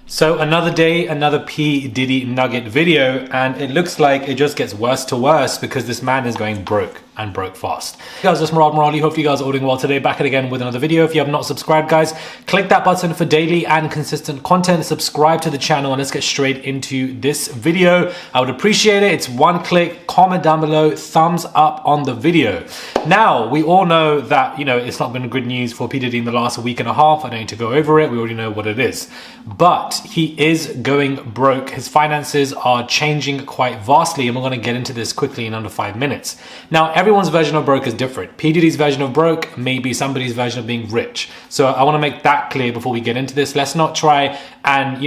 So another day, another P. Diddy nugget video, and it looks like it just gets worse to worse because this man is going broke and broke fast. Hey guys, it's Murad Morali. Hopefully you guys are all doing well today. Back at again with another video. If you have not subscribed, guys, click that button for daily and consistent content. Subscribe to the channel and let's get straight into this video. I would appreciate it. It's one click, comment down below, thumbs up on the video. Now, we all know that, it's not been good news for P. Diddy in the last week and a half. I don't need to go over it. We already know what it is. But he is going broke. His finances are changing quite vastly, and we're going to get into this quickly in under 5 minutes. Now, everyone's version of broke is different. P. Diddy's version of broke may be somebody's version of being rich. So I want to make that clear before we get into this. Let's not try and,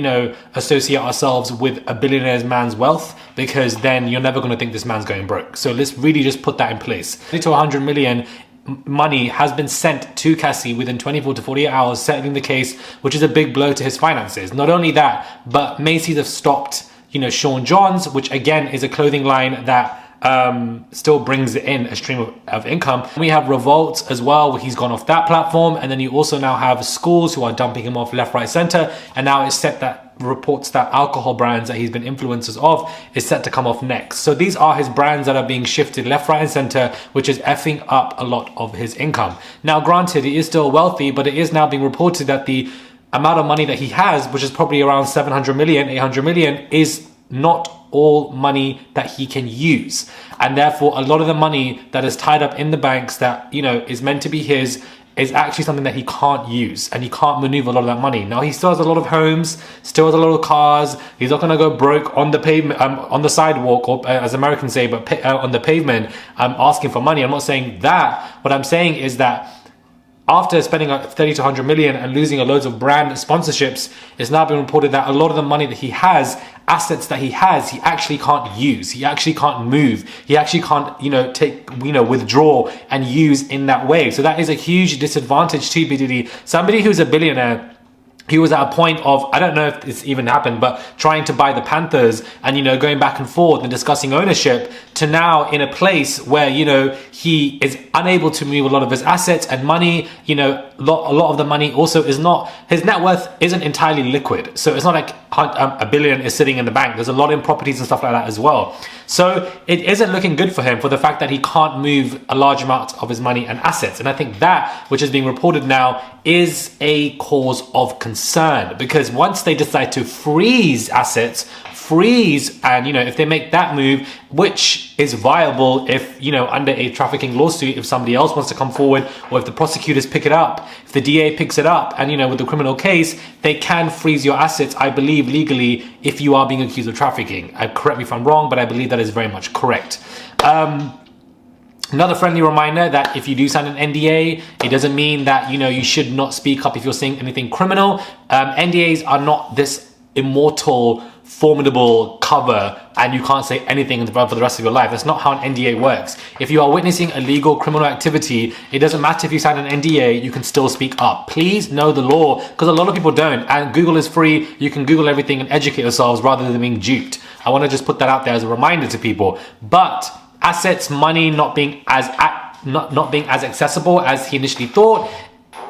associate ourselves with a billionaire man's wealth, because then you're never going to think this man's going broke. So let's really just put that in place. 50 to 100 million money has been sent to Cassie within 24 to 48 hours, settling the case, which is a big blow to his finances. Not only that, but Macy's have stopped, Sean John's, which again is a clothing line that still brings in a stream of income. We have Revolt as well, where he's gone off that platform, and then you also now have schools who are dumping him off left, right, center, and now it's set that reports that alcohol brands that he's been influencers of is set to come off next. So these are his brands that are being shifted left, right, and center, which is effing up a lot of his income. Now, granted, he is still wealthy, but it is now being reported that the amount of money that he has, which is probably around 700 million, 800 million, is not all money that he can use. And therefore, a lot of the money that is tied up in the banks that, is meant to be his is actually something that he can't use, and he can't maneuver a lot of that money. Now, he still has a lot of homes, still has a lot of cars. He's not going to go broke on the pavement, on the sidewalk, or as Americans say, but on the pavement, asking for money. I'm not saying that. What I'm saying is that after spending 30 to 100 million and losing a loads of brand sponsorships, it's now been reported that a lot of the money that he has, assets that he has, he actually can't use. He actually can't move. He actually can't, withdraw and use in that way. So that is a huge disadvantage to P. Diddy. Somebody who's a billionaire, he was at a point of, I don't know if this even happened, but trying to buy the Panthers and, going back and forth and discussing ownership, to now in a place where, he is unable to move a lot of his assets and money. A lot of the money also is not, his net worth isn't entirely liquid. So it's not like a billion is sitting in the bank. There's a lot in properties and stuff like that as well. So it isn't looking good for him, for the fact that he can't move a large amount of his money and assets. And I think that, which is being reported now, is a cause of concern, because once they decide to freeze assets, and if they make that move, which is viable if under a trafficking lawsuit, if somebody else wants to come forward, or if the prosecutors pick it up, if the DA picks it up, and with the criminal case, they can freeze your assets, I believe, legally, if you are being accused of trafficking. Correct me if I'm wrong, but I believe that is very much correct. Another friendly reminder that if you do sign an NDA, it doesn't mean that you should not speak up if you're seeing anything criminal. NDAs are not this immortal, formidable cover, and you can't say anything for the rest of your life. That's not how an NDA works. If you are witnessing illegal criminal activity, it doesn't matter if you sign an NDA, you can still speak up. Please know the law, because a lot of people don't, and Google is free. You can Google everything and educate yourselves rather than being duped. I want to just put that out there as a reminder to people. But assets, money not being as accessible as he initially thought,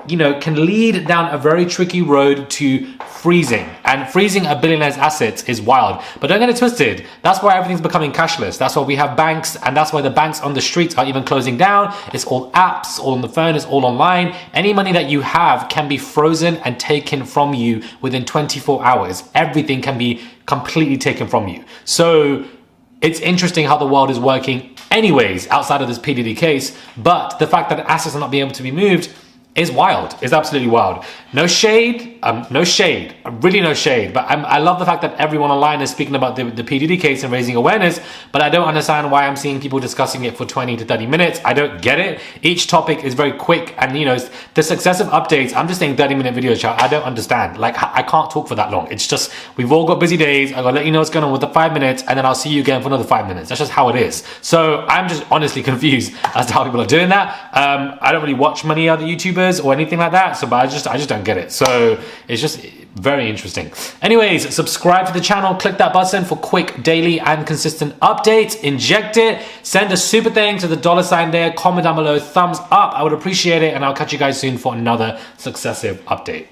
can lead down a very tricky road to freezing. And freezing a billionaire's assets is wild. But don't get it twisted. That's why everything's becoming cashless. That's why we have banks, and that's why the banks on the streets are even closing down. It's all apps, all on the phone, it's all online. Any money that you have can be frozen and taken from you within 24 hours. Everything can be completely taken from you. So it's interesting how the world is working anyways, outside of this P. Diddy case. But the fact that assets are not being able to be moved is wild. It's absolutely wild. No shade, really no shade. But I love the fact that everyone online is speaking about the P. Diddy case and raising awareness, but I don't understand why I'm seeing people discussing it for 20 to 30 minutes. I don't get it. Each topic is very quick, and the successive updates, I'm just saying 30-minute videos, chat. I don't understand. Like, I can't talk for that long. It's just, we've all got busy days. I gotta let you know what's going on with the 5 minutes, and then I'll see you again for another 5 minutes. That's just how it is. So I'm just honestly confused as to how people are doing that. I don't really watch many other YouTubers or anything like that, but I just don't get it. So it's just very interesting. Anyways, subscribe to the channel, click that button for quick daily and consistent updates. Inject it, send a super thing to the $ there, comment down below, thumbs up, I would appreciate it, and I'll catch you guys soon for another successive update.